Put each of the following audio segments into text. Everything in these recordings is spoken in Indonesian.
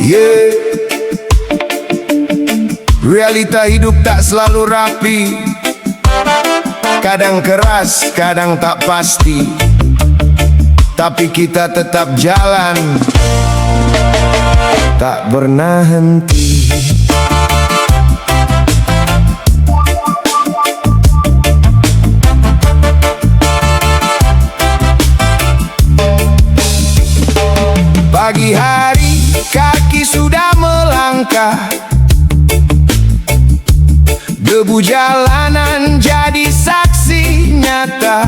Yeah. Realita hidup tak selalu rapi, kadang keras, kadang tak pasti, tapi kita tetap jalan, tak pernah henti. Pagi hari kaki sudah melangkah, debu jalanan jadi saksi nyata.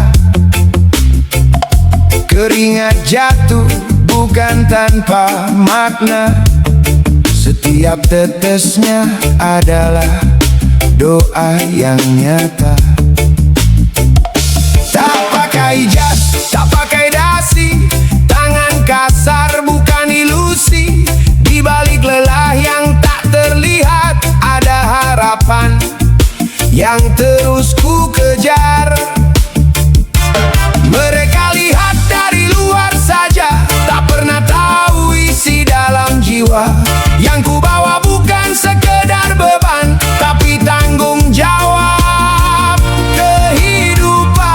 Keringat jatuh bukan tanpa makna, setiap tetesnya adalah doa yang nyata. Tak pakai jas, tak pakai dasi, tangan kasar bukan ilusi. Di balik lelah yang tak terlihat ada harapan yang terus ku kejar. Mereka lihat dari luar saja, tak pernah tahu isi dalam jiwa. Yang ku bawa bukan sekedar beban, tapi tanggung jawab kehidupan.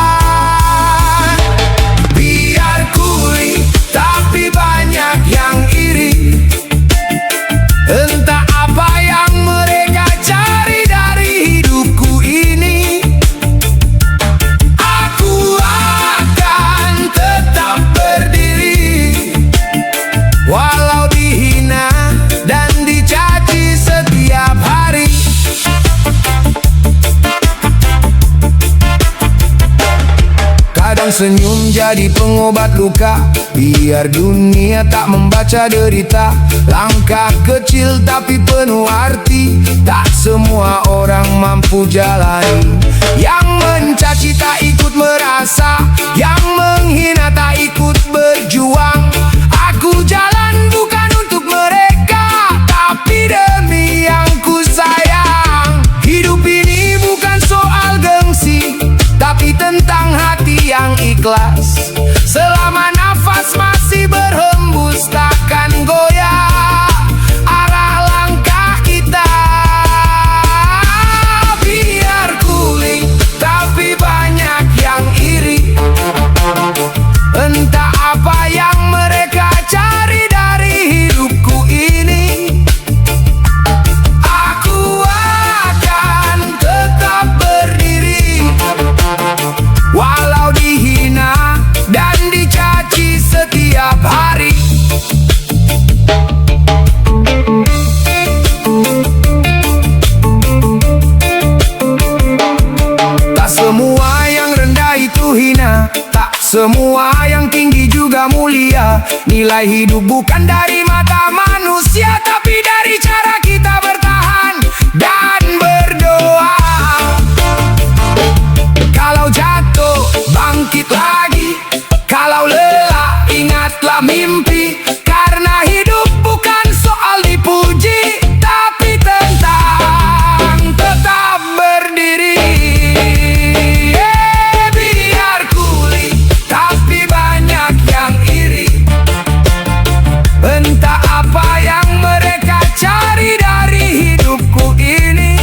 Biar kuli, tapi banyak yang iri. Entah apa yang mereka cari dari hidupku ini. Aku akan tetap berdiri, walau dihina dan dicaci setiap hari. Kadang senyum jadi pengobat luka, biar dunia tak membaca derita. Langkah kecil tapi penuh arti, tak semua orang mampu jalani. Yang mencaci tak ikut merasa, yang menghina tak ikut berjuang. Aku jalan bukan untuk mereka, tapi demi yang ku sayang. Hidup ini bukan soal gengsi, tapi tentang hati yang ikhlas. Selama nafas masih berhembus, takkan goyah arah langkah kita. Biar kuling, tapi banyak yang iri. Entah apa yang mereka cari dari hidupku ini. Aku akan tetap berdiri, walau dihina dan dicaci setiap hari. Tak semua yang rendah itu hina, tak semua yang tinggi juga mulia. Nilai hidup bukan dari mata manusia, tapi dari cara kita bertahan dan berdoa. Kalau jatuh, bangkit lagi. Kalau lelah, ingatlah mimpi. Karena hidup bukan soal dipuji, tapi tentang tetap berdiri. Biar kuli, tapi banyak yang iri. Entah apa yang mereka cari dari hidupku ini.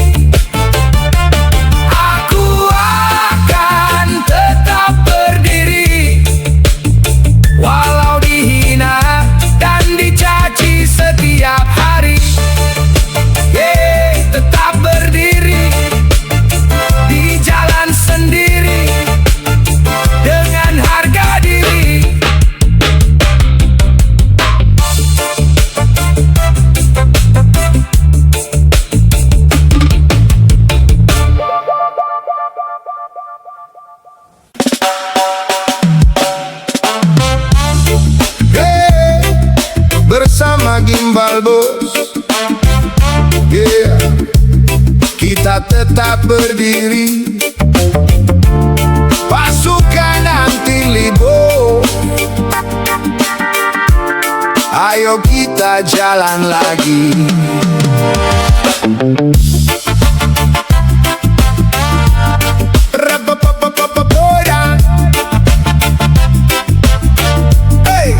Aku akan tetap berdiri, walau dihina dan dicaci setiap hari. Tetap berdiri di jalan sendiri dengan harga diri. Bersama Gimbal Bos, kita tetap berdiri. Pasukan anti libo, ayo kita jalan lagi. Hey!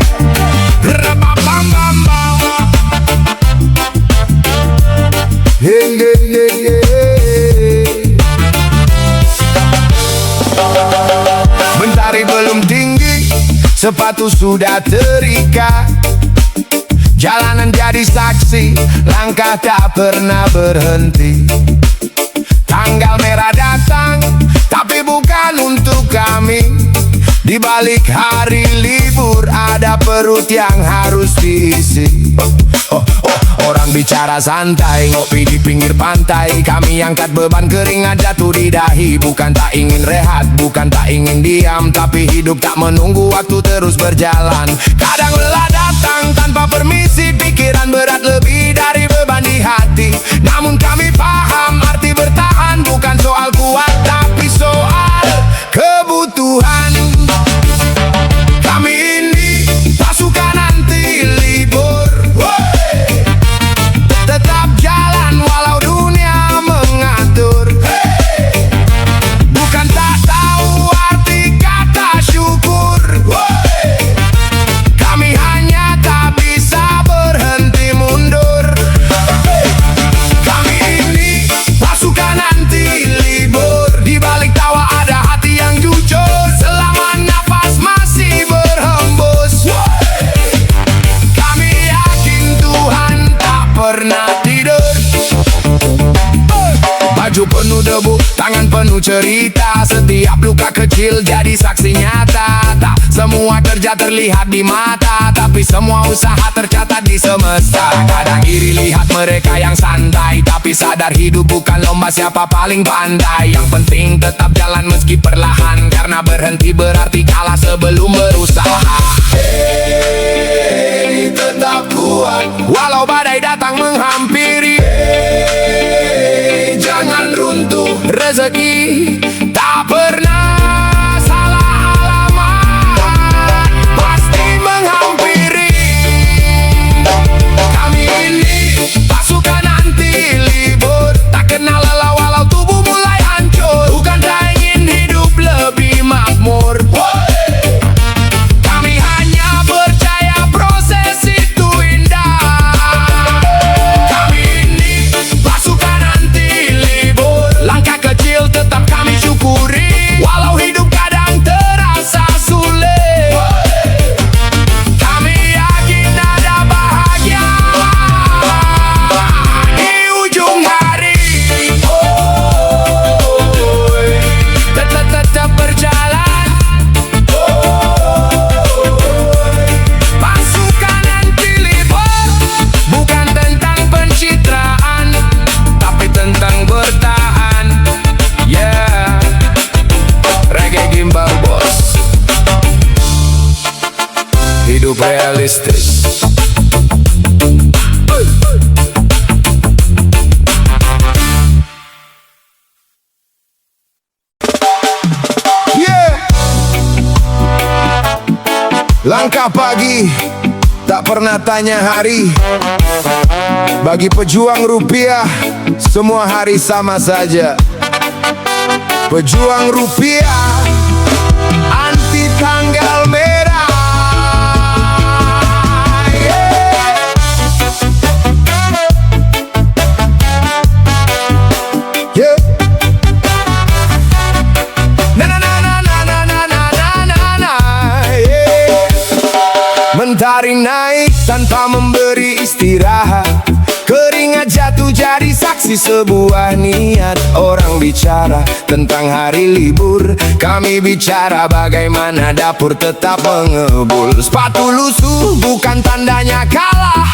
sepatu sudah terikat. Jalanan jadi saksi, langkah tak pernah berhenti. Tanggal merah datang, tapi bukan untuk kami. Di balik hari libur ada perut yang harus diisi. Orang bicara santai, ngopi di pinggir pantai. Kami angkat beban, keringat jatuh di dahi. Bukan tak ingin rehat, bukan tak ingin diam, tapi hidup tak menunggu, waktu terus berjalan. Kadang lelah datang tanpa permisi, pikiran berat lebih dari beban di hati. Namun kami paham arti bertahan bukan soal kuat, tapi soal kebutuhan. Kami ini pasukan anti libur, tetap jalan walau dunia mengatur. Bukan tak tahu arti kata syukur, kami hanya tak bisa berhenti mundur. Kami ini pasukan anti libur, di balik tawa ada hati yang jujur. Selama nafas masih berhembus, kami yakin Tuhan tak pernah tidur. Baju penuh debu, tangan penuh cerita. Setiap luka kecil jadi saksi nyata. Tak semua kerja terlihat di mata, tapi semua usaha tercatat di semesta. Kadang iri lihat mereka yang santai, tapi sadar hidup bukan lomba siapa paling pandai. Yang penting tetap jalan meski perlahan, karena berhenti berarti kalah sebelum berusaha. Hey, tetap kuat walau badai datang menghampiri. Jangan runtuh, rezeki tak pernah salah alamat, pasti menghampiri. Kami ini pasukan anti libur, tak kenal lelah walau tubuh mulai hancur. Bukan tak ingin hidup lebih makmur, kami hanya percaya proses itu indah. Kami ini pasukan anti libur, langkah kecil tetap kami syukuri. Walau hidup kadang terasa sulit, kami yakin ada bahagia di ujung hari. Tetap berjalan, pasukan anti libur, bukan tentang pencitraan, tapi tentang bertahan. Yeah, reggae gimbal bos, hidup realistis. Yeah, langkah pagi, tak pernah tanya hari. Bagi pejuang rupiah, semua hari sama saja. Pejuang rupiah, anti tanggal merah. Yeah. Yeah. Na na na na na na na na na na. Yeah. Mentari naik tanpa memberi istirahat, keringat jatuh jadi saksi sebuah niat. Orang bicara tentang hari libur, kami bicara bagaimana dapur tetap mengebul. Sepatu lusuh bukan tandanya kalah,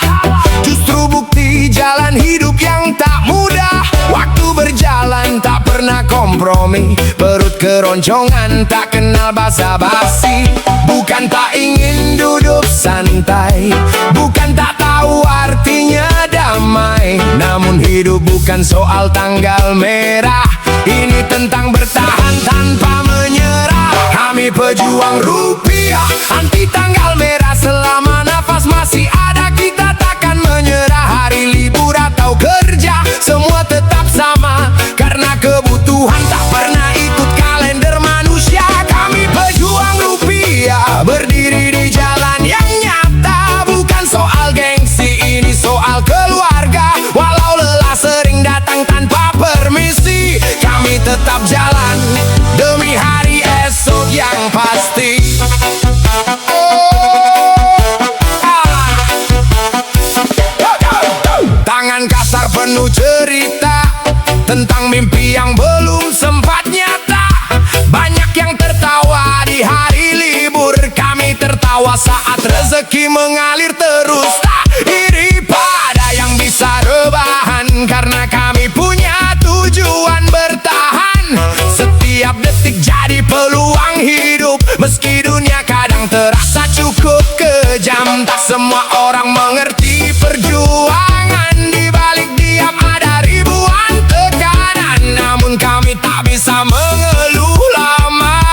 justru bukti jalan hidup yang tak mudah. Waktu berjalan tak pernah kompromi, perut keroncongan tak kenal basa-basi. Bukan tak ingin duduk santai, bukan tak tahu artinya damai, namun hidup bukan soal tanggal merah. Ini tentang bertahan tanpa menyerah. Kami pejuang rupiah, anti tanggal merah. Selama nafas masih ada, kita takkan menyerah. Hari libur atau kerja, semua tetap sama, karena kebutuhan tak pernah ikut kalender manusia. Kami pejuang rupiah, rezeki mengalir terus. Tak iri pada yang bisa rebahan, karena kami punya tujuan bertahan. Setiap detik jadi peluang hidup, meski dunia kadang terasa cukup kejam. Tak semua orang mengerti perjuangan, di balik diam ada ribuan tekanan. Namun kami tak bisa mengeluh lama,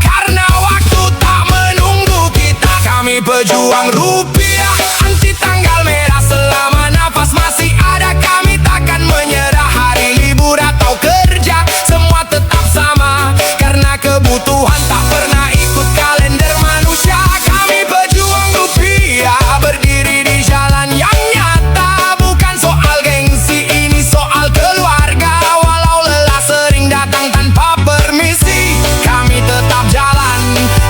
karena waktu tak menunggu kita. Kami pejuang rupiah, anti tanggal merah. Selama nafas masih ada, kami takkan menyerah. Hari libur atau kerja, semua tetap sama, karena kebutuhan tak pernah ikut kalender manusia. Kami pejuang rupiah, berdiri di jalan yang nyata. Bukan soal gengsi, ini soal keluarga. Walau lelah sering datang tanpa permisi, kami tetap jalan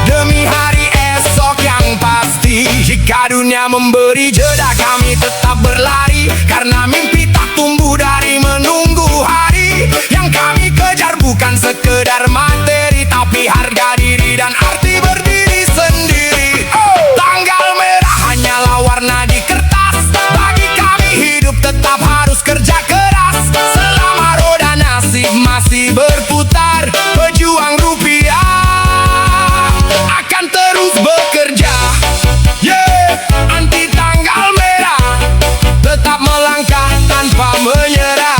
demi hari esok yang pasti. Jika dunia memberi jeda, kami tetap berlari, karena mimpi tak tumbuh dari menunggu hari. Yang kami kejar bukan sekedar materi, tapi harga diri dan arti berdiri sendiri. Tanggal merah hanyalah warna di kertas, bagi kami hidup tetap harus kerja keras. Selama roda nasib masih berputar, pejuang rupiah akan terus bekerja. Anti tanggal merah, tetap melangkah tanpa menyerah.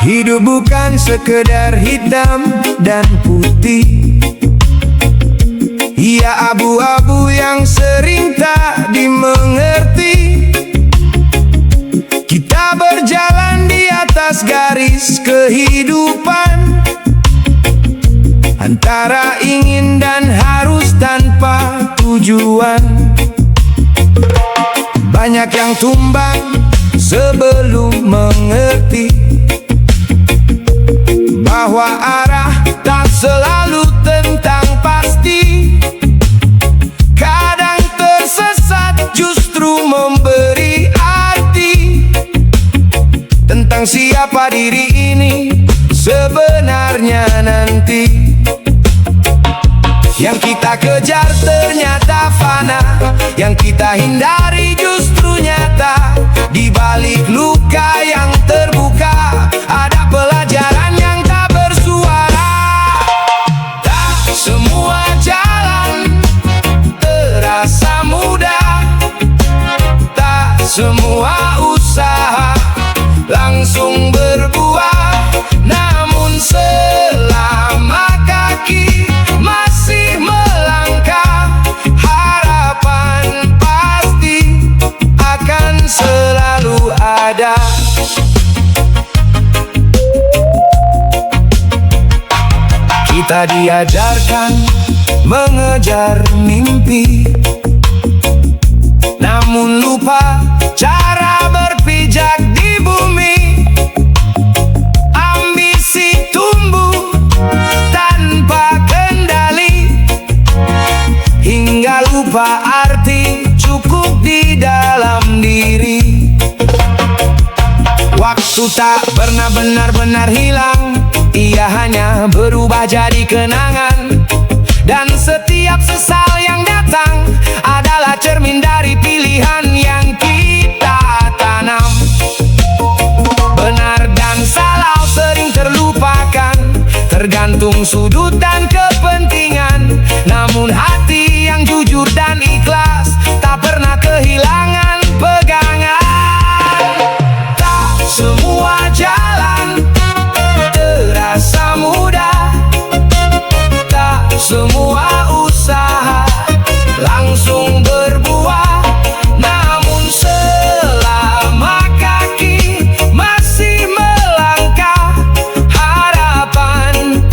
Hidup bukan sekedar hitam dan putih, ia abu-abu yang sering tak dimengerti. Kita berjalan di atas garis kehidupan, antara ingin dan harus tanpa tujuan. Banyak yang tumbang sebelum mengerti bahwa arah tak selalu tentang pasti. Kadang tersesat justru memberi arti tentang siapa diri ini sebenarnya nanti. Yang kita kejar ternyata fana, yang kita hindari justru nyata. Di balik luka yang terbuka ada pelajaran yang tak bersuara. Tak semua jalan terasa mudah, tak semua usaha langsung berbuah. Namun selama kaki masih melangkah, harapan pasti akan selalu ada. Kita diajarkan mengejar mimpi, namun lupa cara berpijak di bumi. Ambisi tumbuh tanpa kendali, hingga lupa arti cukup di dalam diri. Waktu tak pernah benar-benar hilang, ia hanya berubah jadi kenangan. Dan setiap sesal yang datang adalah cermin dari pilihan yang kita tanam. Benar dan salah sering terlupakan, tergantung sudut dan kepentingan. Namun hati yang jujur dan ikhlas tak pernah kehilangan pegangan. Tak semua jalan terasa mudah, tak semua usaha langsung berbuah. Namun selama kaki masih melangkah, harapan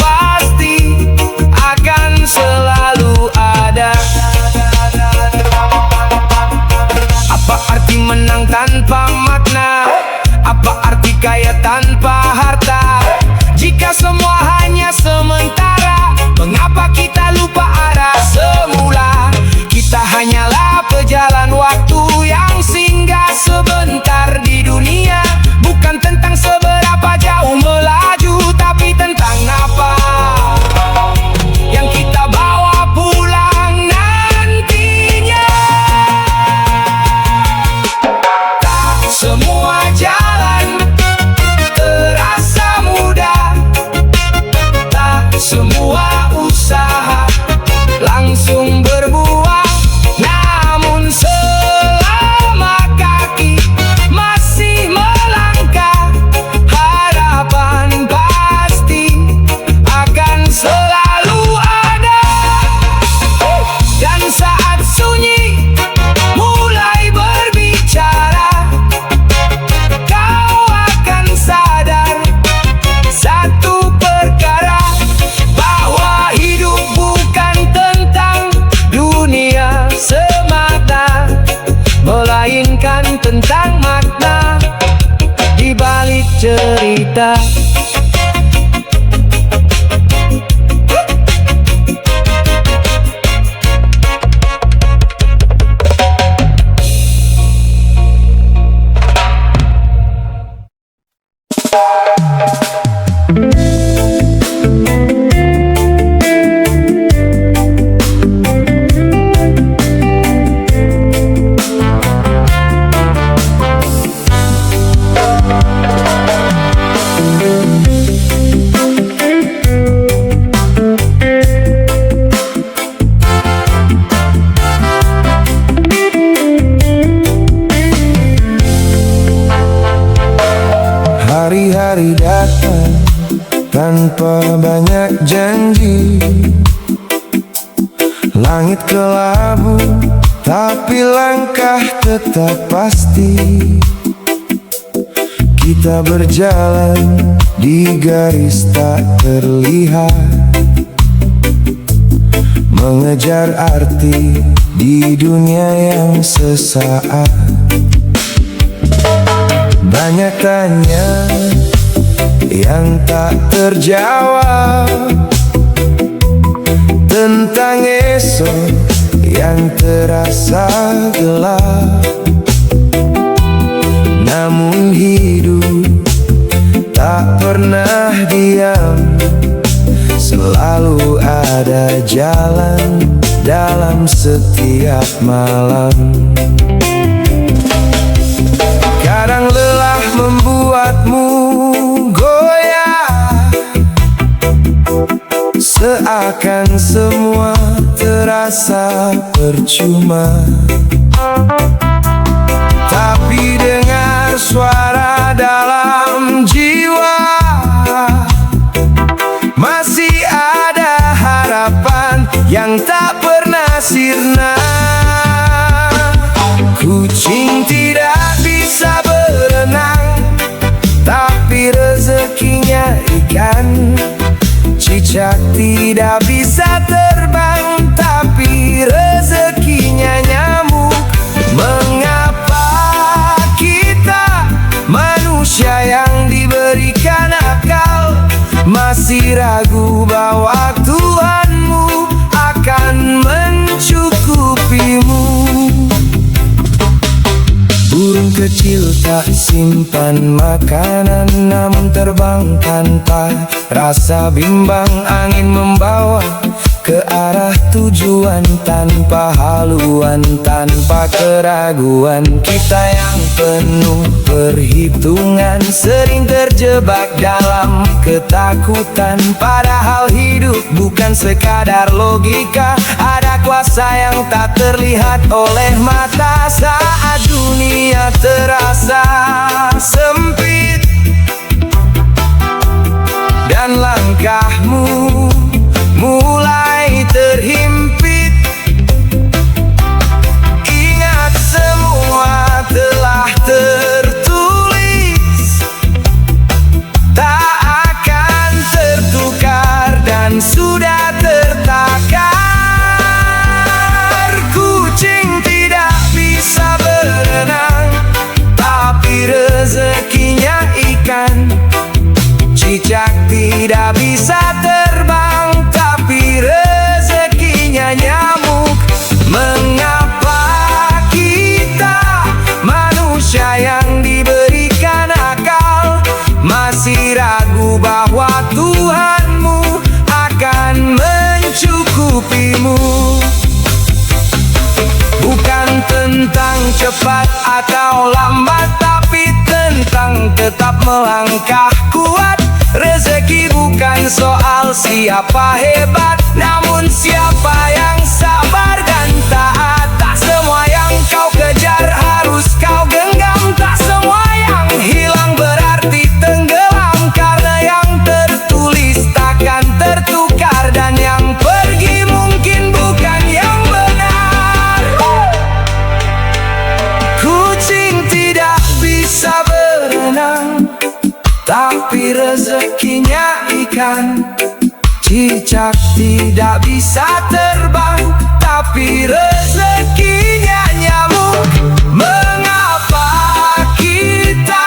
tanpa banyak janji. Langit kelabu, tapi langkah tetap pasti. Kita berjalan di garis tak terlihat, mengejar arti di dunia yang sesaat. Banyak tanya yang tak terjawab tentang esok yang terasa gelap. Namun hidup tak pernah diam, selalu ada jalan dalam setiap malam. Kadang lelah membuatmu goyah, seakan semua terasa percuma. Tapi dengar suara dalam jiwa, masih ada harapan yang tak pernah sirna. Kucing tidak bisa berenang, tapi rezekinya ikan. Cicak tidak bisa terbang, tapi rezekinya nyamuk. Mengapa kita manusia yang diberikan akal masih ragu bahwa Tuhanmu akan mencukupimu? Burung kecil tak simpan makanan, namun terbang tanpa rasa bimbang. Angin membawa ke arah tujuan tanpa haluan, tanpa keraguan. Kita yang penuh perhitungan sering terjebak dalam ketakutan. Padahal hidup bukan sekadar logika, ada kuasa yang tak terlihat oleh mata. Saat dunia terasa sempit dan langkahmu mulai terhimpit, ingat semua telah tertulis, tak akan tertukar dan sudah tertakar. Kucing tidak bisa berenang, tapi rezekinya ikan. Cicak tidak bisa terbang, tapi rezekinya nyamuk. Mengapa kita manusia yang diberikan akal masih ragu bahwa Tuhanmu akan mencukupimu? Bukan tentang cepat atau lambat, tapi tentang tetap melangkah kuat. Rezeki bukan soal siapa hebat, namun siapa yang sabar dan taat. Tak semua yang kau kejar harus kau genggam, tak semua yang hilang berarti tenggelam. Karena yang tertulis takkan tertukar, dan yang pergi mungkin bukan yang benar. Kucing tidak bisa berenang, tapi rezekinya ikan. Cicak tidak bisa terbang, tapi rezekinya nyamuk. Mengapa kita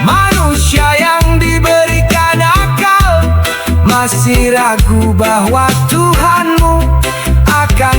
manusia yang diberikan akal masih ragu bahwa Tuhanmu akan